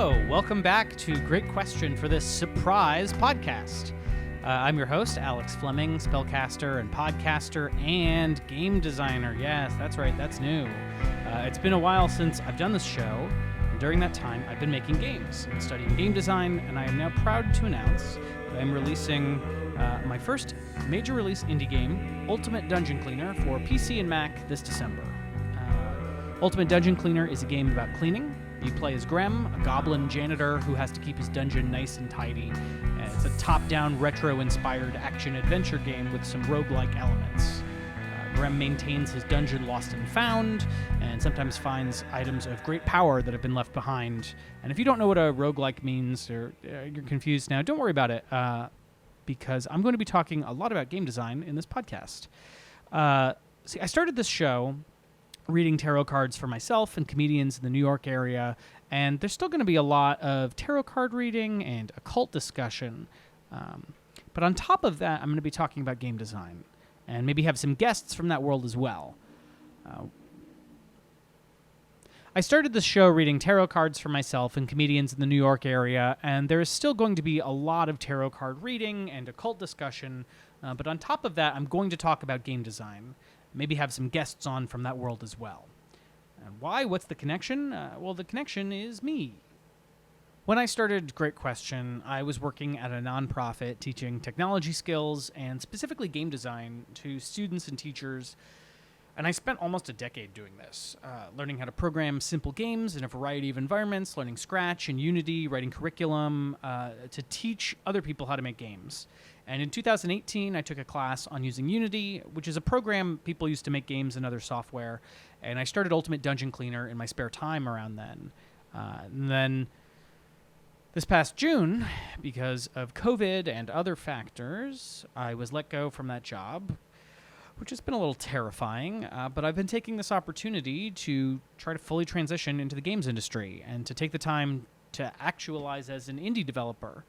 Hello, welcome back to Great Question for this surprise podcast. I'm your host, Alex Fleming, spellcaster and podcaster and game designer. Yes, that's right, that's new. It's been a while since I've done this show, and during that time, I've been making games and studying game design, and I am now proud to announce that I'm releasing my first major release indie game, Ultimate Dungeon Cleaner, for PC and Mac this December. Ultimate Dungeon Cleaner is a game about cleaning. You play as Grem, a goblin janitor who has to keep his dungeon nice and tidy. It's a top-down, retro-inspired action-adventure game with some roguelike elements. Grem maintains his dungeon lost and found, and sometimes finds items of great power that have been left behind. And if you don't know what a roguelike means, or you're confused now, don't worry about it, because I'm going to be talking a lot about game design in this podcast. I started this show reading tarot cards for myself and comedians in the New York area, and there's still going to be a lot of tarot card reading and occult discussion. But on top of that, I'm going to be talking about game design, and maybe have some guests from that world as well. I started this show reading tarot cards for myself and comedians in the New York area, and there is still going to be a lot of tarot card reading and occult discussion, but on top of that, I'm going to talk about game design. Maybe have some guests on from that world as well. And why? What's the connection? Well, the connection is me. When I started Great Question, I was working at a nonprofit teaching technology skills and specifically game design to students and teachers. And I spent almost a decade doing this, learning how to program simple games in a variety of environments, learning Scratch and Unity, writing curriculum to teach other people how to make games. And in 2018, I took a class on using Unity, which is a program people use to make games and other software. And I started Ultimate Dungeon Cleaner in my spare time around then. And then this past June, because of COVID and other factors, I was let go from that job, which has been a little terrifying, but I've been taking this opportunity to try to fully transition into the games industry and to take the time to actualize as an indie developer.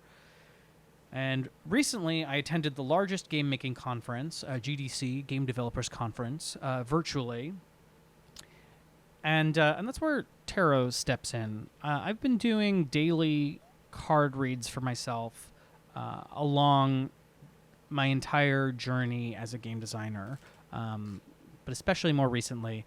And recently, I attended the largest game-making conference, GDC, Game Developers Conference, virtually. And that's where tarot steps in. I've been doing daily card reads for myself along my entire journey as a game designer, but especially more recently.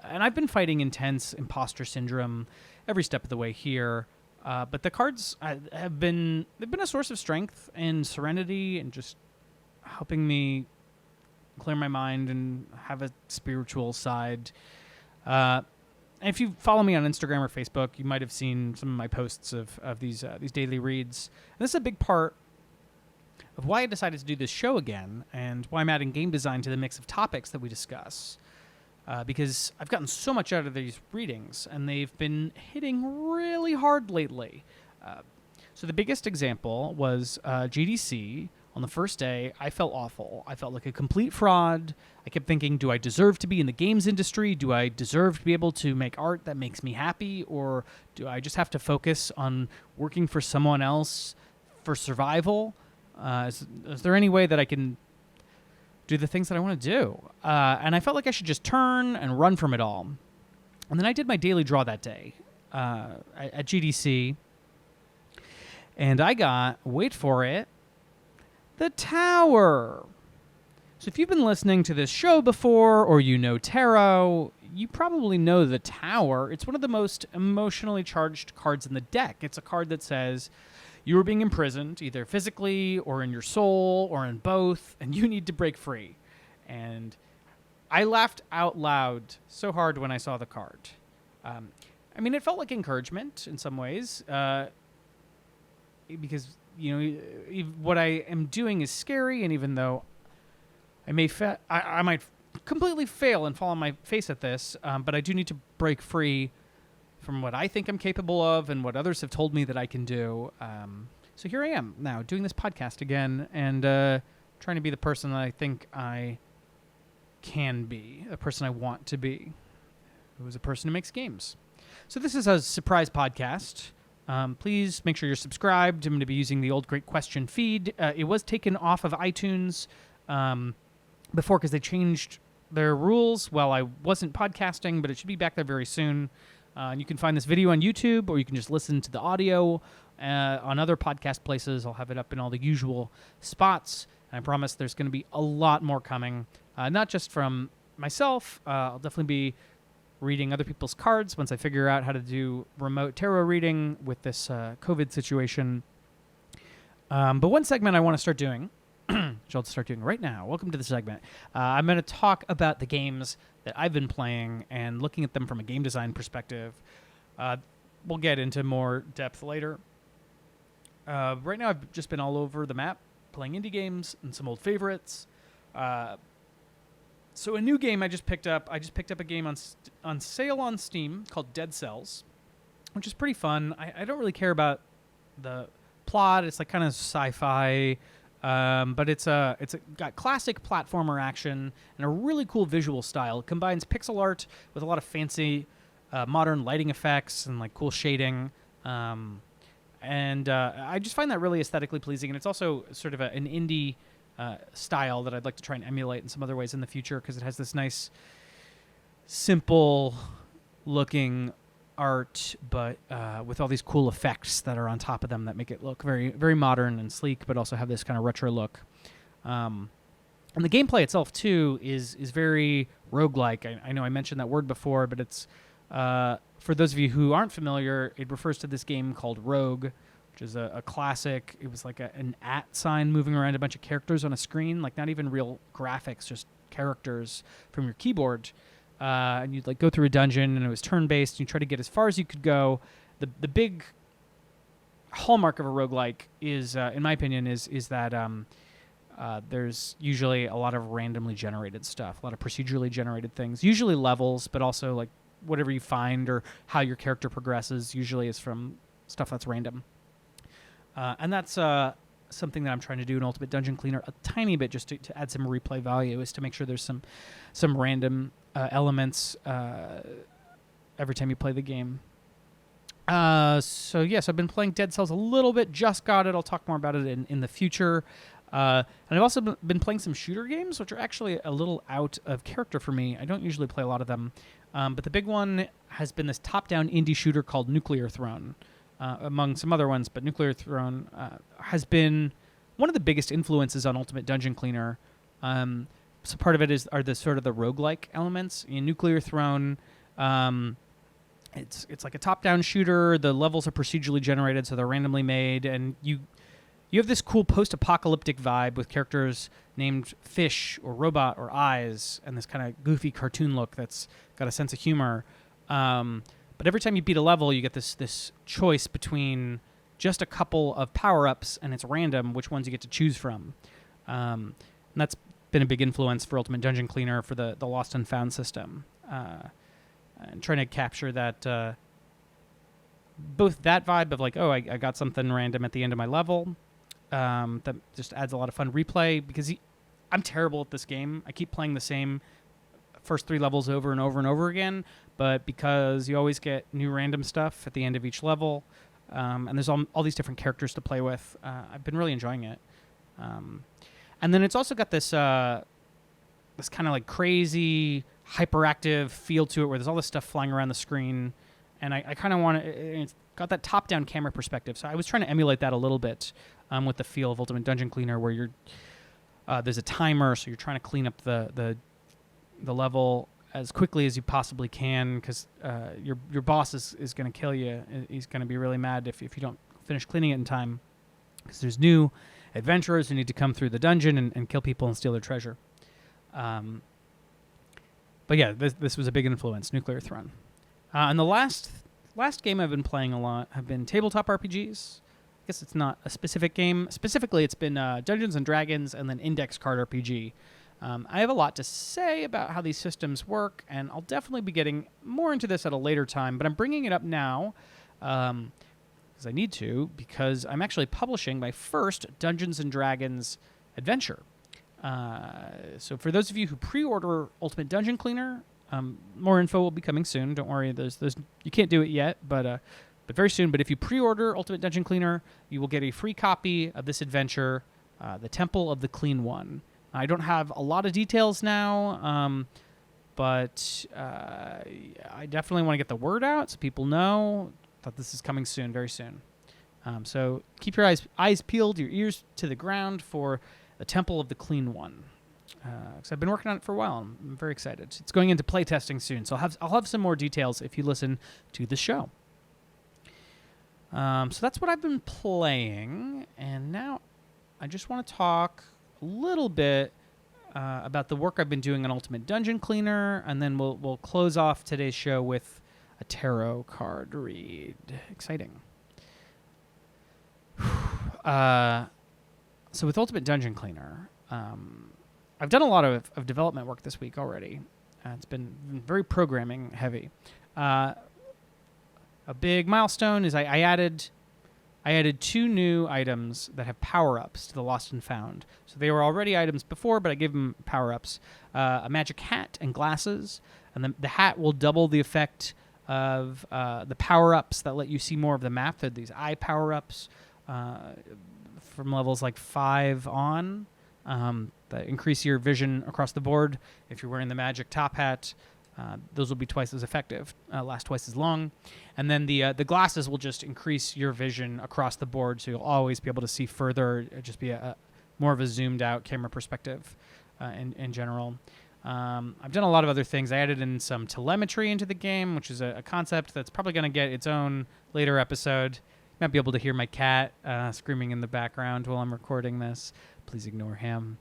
And I've been fighting intense imposter syndrome every step of the way here. But the cards they've been a source of strength and serenity and just helping me clear my mind and have a spiritual side. And if you follow me on Instagram or Facebook, you might have seen some of my posts of these daily reads. And this is a big part of why I decided to do this show again and why I'm adding game design to the mix of topics that we discuss. Because I've gotten so much out of these readings, and they've been hitting really hard lately. So the biggest example was GDC. On the first day, I felt awful. I felt like a complete fraud. I kept thinking, do I deserve to be in the games industry? Do I deserve to be able to make art that makes me happy? Or do I just have to focus on working for someone else for survival? Is there any way that I can do the things that I want to do? And I felt like I should just turn and run from it all. And then I did my daily draw that day at GDC. And I got, wait for it, the Tower. So if you've been listening to this show before or you know tarot, you probably know the Tower. It's one of the most emotionally charged cards in the deck. It's a card that says you are being imprisoned, either physically or in your soul or in both, and you need to break free. And I laughed out loud so hard when I saw the card. I mean, it felt like encouragement in some ways, because what I am doing is scary, and even though I might completely fail and fall on my face at this, but I do need to break free from what I think I'm capable of and what others have told me that I can do. So here I am now doing this podcast again and trying to be the person that I think I can be, a person I want to be, who is a person who makes games. So this is a surprise podcast. Please make sure you're subscribed. I'm going to be using the old Great Question feed. It was taken off of iTunes before because they changed their rules while I wasn't podcasting, but it should be back there very soon. And you can find this video on YouTube, or you can just listen to the audio on other podcast places. I'll have it up in all the usual spots. And I promise there's going to be a lot more coming, not just from myself. I'll definitely be reading other people's cards once I figure out how to do remote tarot reading with this COVID situation. But one segment I want to start doing, which I'll start doing right now. Welcome to the segment. I'm going to talk about the games that I've been playing and looking at them from a game design perspective. We'll get into more depth later. Right now, I've just been all over the map playing indie games and some old favorites. So a new game I just picked up. I just picked up a game on sale on Steam called Dead Cells, which is pretty fun. I don't really care about the plot. It's like kind of sci-fi. But it's got classic platformer action and a really cool visual style. It combines pixel art with a lot of fancy modern lighting effects and like cool shading. And I just find that really aesthetically pleasing. And it's also sort of an indie style that I'd like to try and emulate in some other ways in the future, because it has this nice, simple looking art, but with all these cool effects that are on top of them that make it look very, very modern and sleek, but also have this kind of retro look. And the gameplay itself too is very roguelike. I know I mentioned that word before, but it's for those of you who aren't familiar, it refers to this game called Rogue, which is a classic. It was like an @ sign moving around a bunch of characters on a screen, like not even real graphics, just characters from your keyboard. And you'd like go through a dungeon, and it was turn-based. And you try to get as far as you could go. The big hallmark of a roguelike is, in my opinion, is that there's usually a lot of randomly generated stuff, a lot of procedurally generated things, usually levels, but also like whatever you find or how your character progresses usually is from stuff that's random. And that's something that I'm trying to do in Ultimate Dungeon Cleaner a tiny bit, just to add some replay value, is to make sure there's some random elements every time you play the game. So yes, I've been playing Dead Cells a little bit. Just got it. I'll talk more about it in the future. And I've also been playing some shooter games, which are actually a little out of character for me. I don't usually play a lot of them. But the big one has been this top-down indie shooter called Nuclear Throne, among some other ones. But Nuclear Throne has been one of the biggest influences on Ultimate Dungeon Cleaner. So part of it are the sort of the roguelike elements. In Nuclear Throne, it's like a top-down shooter. The levels are procedurally generated, so they're randomly made, and you have this cool post-apocalyptic vibe with characters named Fish or Robot or Eyes, and this kind of goofy cartoon look that's got a sense of humor. But every time you beat a level, you get this choice between just a couple of power-ups, and it's random which ones you get to choose from. And that's been a big influence for Ultimate Dungeon Cleaner for the Lost and Found system. And trying to capture that, both that vibe of like, oh, I got something random at the end of my level, that just adds a lot of fun replay, because I'm terrible at this game. I keep playing the same first 3 levels over and over and over again, but because you always get new random stuff at the end of each level, and there's all these different characters to play with, I've been really enjoying it. And then it's also got this kind of like crazy, hyperactive feel to it, where there's all this stuff flying around the screen, and I kind of want to. It's got that top-down camera perspective, so I was trying to emulate that a little bit with the feel of Ultimate Dungeon Cleaner, where there's a timer, so you're trying to clean up the level as quickly as you possibly can, because your boss is going to kill you. He's going to be really mad if you don't finish cleaning it in time, because there's new adventurers who need to come through the dungeon and kill people and steal their treasure. But yeah, this was a big influence, Nuclear Throne. And the last game I've been playing a lot have been tabletop RPGs. I guess it's not a specific game. Specifically, it's been Dungeons & Dragons and then Index Card RPG. I have a lot to say about how these systems work, and I'll definitely be getting more into this at a later time, but I'm bringing it up now because I need to, because I'm actually publishing my first Dungeons & Dragons adventure. So for those of you who pre-order Ultimate Dungeon Cleaner, more info will be coming soon. Don't worry, there's you can't do it yet, but very soon. But if you pre-order Ultimate Dungeon Cleaner, you will get a free copy of this adventure, The Temple of the Clean One. I don't have a lot of details now, but I definitely want to get the word out so people know that this is coming soon, very soon. So keep your eyes peeled, your ears to the ground for the Temple of the Clean One. Because I've been working on it for a while. I'm very excited. It's going into playtesting soon, so I'll have some more details if you listen to the show. So that's what I've been playing, and now I just want to talk a little bit about the work I've been doing on Ultimate Dungeon Cleaner, and then we'll close off today's show with a tarot card read. Exciting. So with Ultimate Dungeon Cleaner, I've done a lot of development work this week already. It's been very programming heavy. A big milestone is I added 2 new items that have power-ups to the Lost and Found. So they were already items before, but I gave them power-ups. A magic hat and glasses, and the hat will double the effect of the power-ups that let you see more of the map. They're these eye power-ups from levels like 5 on that increase your vision across the board. If you're wearing the magic top hat, those will be twice as effective, last twice as long. And then the glasses will just increase your vision across the board, so you'll always be able to see further, just be a more of a zoomed out camera perspective in general. I've done a lot of other things. I added in some telemetry into the game, which is a concept that's probably going to get its own later episode. You might be able to hear my cat screaming in the background while I'm recording this. Please ignore him.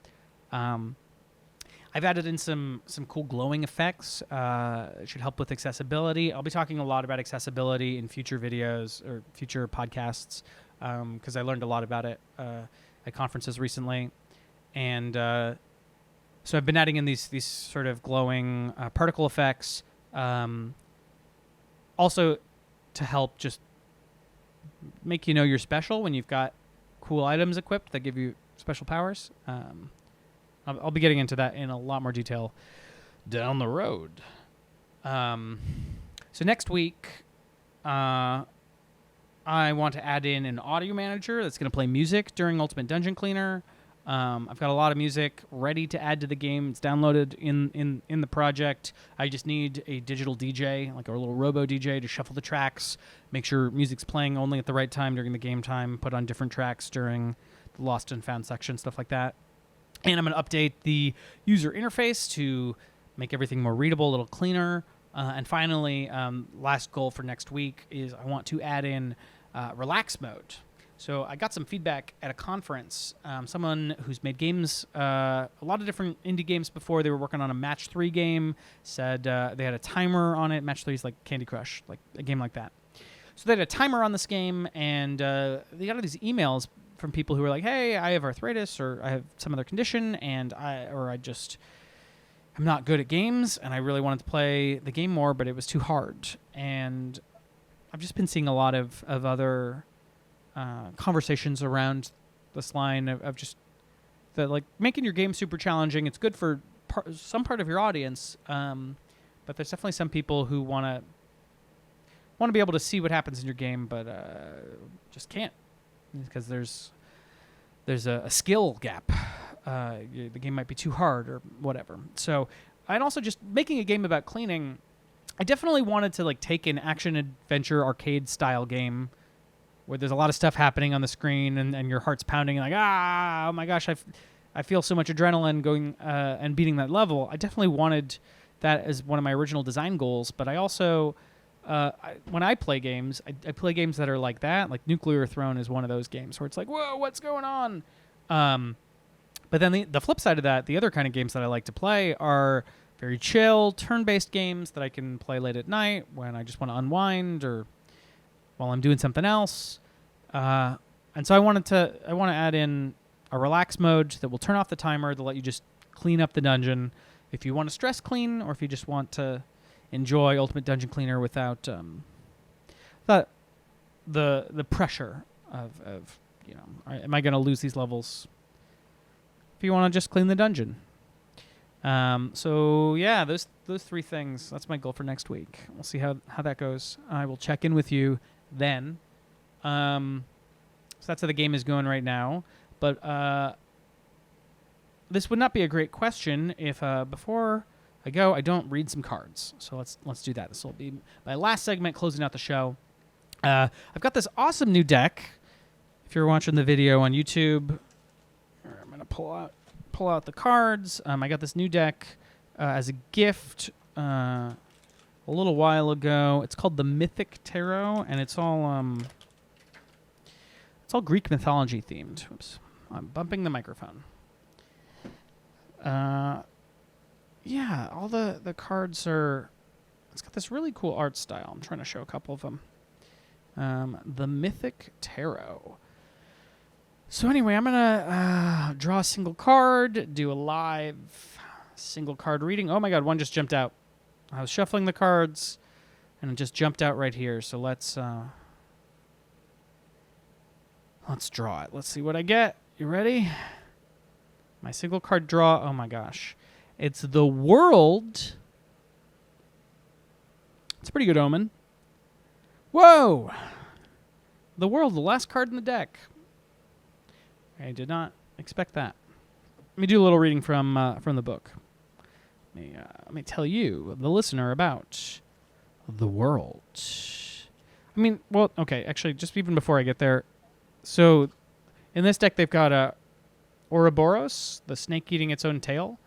I've added in some cool glowing effects. It should help with accessibility. I'll be talking a lot about accessibility in future videos or future podcasts because I learned a lot about it at conferences recently. And so I've been adding in these sort of glowing particle effects. Also to help just make you know you're special when you've got cool items equipped that give you special powers. I'll be getting into that in a lot more detail down the road. So next week, I want to add in an audio manager that's going to play music during Ultimate Dungeon Cleaner. I've got a lot of music ready to add to the game. It's downloaded in the project. I just need a digital DJ, like a little robo DJ, to shuffle the tracks, make sure music's playing only at the right time during the game time, put on different tracks during the Lost and Found section, stuff like that. And I'm going to update the user interface to make everything more readable, a little cleaner. And finally, last goal for next week is I want to add in relax mode. So I got some feedback at a conference. Someone who's made games, a lot of different indie games before. They were working on a Match 3 game, said they had a timer on it. Match 3 is like Candy Crush, like a game like that. So they had a timer on this game, and they got all these emails from people who were like, hey, I have arthritis or I have some other condition and I'm not good at games and I really wanted to play the game more, but it was too hard. And I've just been seeing a lot of other conversations around this line of just that, like, making your game super challenging. It's good for some part of your audience, but there's definitely some people who want to be able to see what happens in your game, but just can't. Because there's a skill gap. The game might be too hard or whatever. So, and also just making a game about cleaning, I definitely wanted to like take an action adventure arcade style game where there's a lot of stuff happening on the screen and your heart's pounding and like, oh my gosh, I feel so much adrenaline going and beating that level. I definitely wanted that as one of my original design goals, but I also when I play games, I play games that are like that. Like Nuclear Throne is one of those games where it's like, whoa, what's going on? But then the flip side of that, the other kind of games that I like to play are very chill, turn-based games that I can play late at night when I just want to unwind or while I'm doing something else. And so I want to add in a relax mode that will turn off the timer to let you just clean up the dungeon if you want to stress clean or if you just want to enjoy Ultimate Dungeon Cleaner without the pressure of am I going to lose these levels? If you want to just clean the dungeon. So yeah, those 3 things. That's my goal for next week. We'll see how that goes. I will check in with you then. So that's how the game is going right now. But this would not be a great question if before I go, I don't read some cards. So let's do that. This will be my last segment, closing out the show. I've got this awesome new deck. If you're watching the video on YouTube, I'm gonna pull out the cards. I got this new deck as a gift a little while ago. It's called the Mythic Tarot, and it's all Greek mythology themed. Oops, I'm bumping the microphone. Yeah, all the cards are. It's got this really cool art style. I'm trying to show a couple of them. The Mythic Tarot. So anyway, I'm gonna draw a single card, do a live single card reading. Oh my God, one just jumped out. I was shuffling the cards, and it just jumped out right here. So let's draw it. Let's see what I get. You ready? My single card draw. Oh my gosh. It's the World. It's a pretty good omen. Whoa! The World, the last card in the deck. I did not expect that. Let me do a little reading from the book. Let me tell you, the listener, about the World. I mean, well, okay, actually, just even before I get there. So, in this deck, they've got Ouroboros, the snake eating its own tail.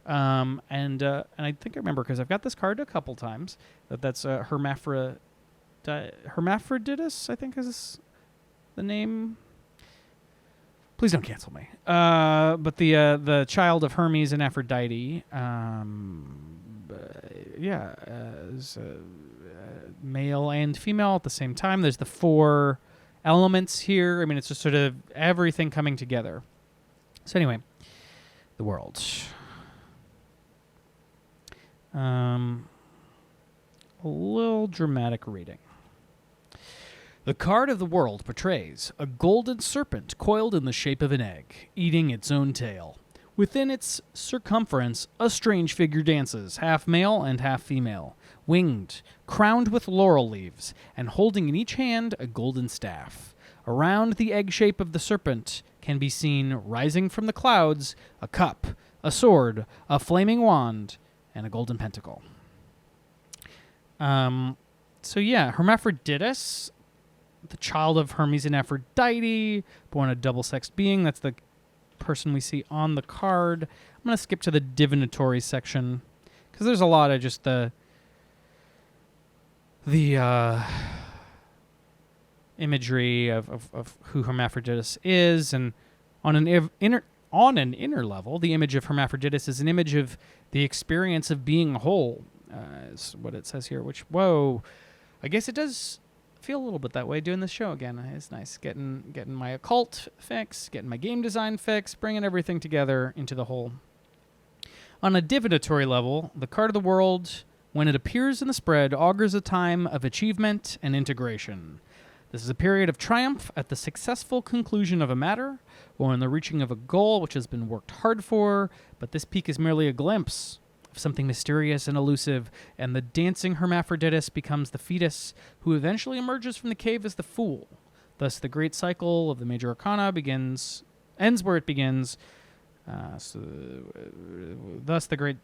And I think I remember, because I've got this card a couple times, that's Hermaphroditus, I think is the name. Please don't cancel me. But the child of Hermes and Aphrodite, is male and female at the same time. There's the 4 elements here. I mean, it's just sort of everything coming together. So anyway, the World. A little dramatic reading. The card of the World portrays a golden serpent coiled in the shape of an egg, eating its own tail. Within its circumference, a strange figure dances, half male and half female, winged, crowned with laurel leaves, and holding in each hand a golden staff. Around the egg shape of the serpent can be seen, rising from the clouds, a cup, a sword, a flaming wand, and a golden pentacle. So yeah, Hermaphroditus, the child of Hermes and Aphrodite, born a double-sexed being. That's the person we see on the card. I'm going to skip to the divinatory section, because there's a lot of just the imagery of who Hermaphroditus is, and on an inner level, the image of Hermaphroditus is an image of the experience of being whole, is what it says here, which, whoa, I guess it does feel a little bit that way doing this show again. It's nice getting my occult fix, getting my game design fix, bringing everything together into the whole. On a divinatory level, the card of the World, when it appears in the spread, augurs a time of achievement and integration. This is a period of triumph at the successful conclusion of a matter, or in the reaching of a goal which has been worked hard for, but this peak is merely a glimpse of something mysterious and elusive, and the dancing Hermaphroditus becomes the fetus who eventually emerges from the cave as the fool. Thus, the great cycle of the major arcana ends where it begins. Thus, the great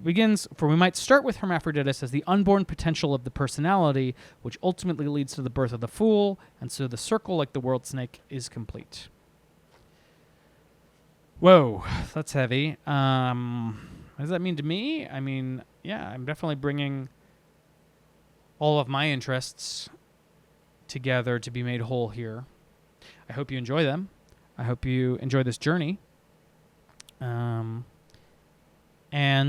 begins, for we might start with Hermaphroditus as the unborn potential of the personality, which ultimately leads to the birth of the fool, and so the circle, like the world snake, is complete. Whoa, that's heavy. What does that mean to me? I mean, yeah, I'm definitely bringing all of my interests together to be made whole here. I hope you enjoy them. I hope you enjoy this journey. And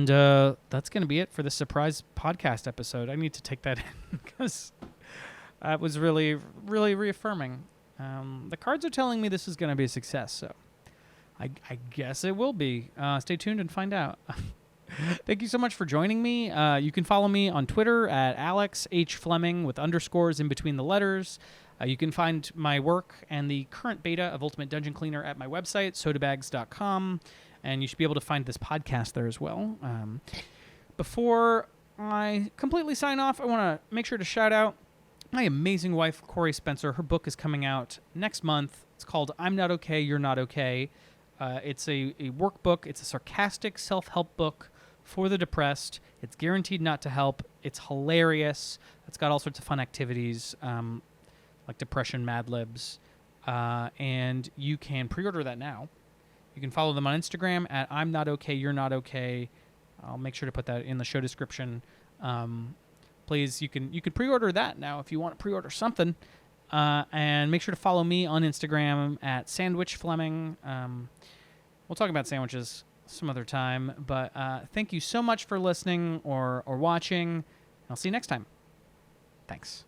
that's going to be it for the surprise podcast episode. I need to take that in because it was really, really reaffirming. The cards are telling me this is going to be a success, so I guess it will be. Stay tuned and find out. Thank you so much for joining me. You can follow me on Twitter at Alex H. Fleming with underscores in between the letters. You can find my work and the current beta of Ultimate Dungeon Cleaner at my website, sodabags.com. And you should be able to find this podcast there as well. Before I completely sign off, I want to make sure to shout out my amazing wife, Corey Spencer. Her book is coming out next month. It's called I'm Not Okay, You're Not Okay. It's a workbook. It's a sarcastic self-help book for the depressed. It's guaranteed not to help. It's hilarious. It's got all sorts of fun activities, like depression Mad Libs. And you can pre-order that now. You can follow them on Instagram at I'm Not Okay, You're Not Okay. I'll make sure to put that in the show description. Please, you can pre-order that now if you want to pre-order something. And make sure to follow me on Instagram at Sandwich Fleming. We'll talk about sandwiches some other time. But thank you so much for listening or watching. I'll see you next time. Thanks.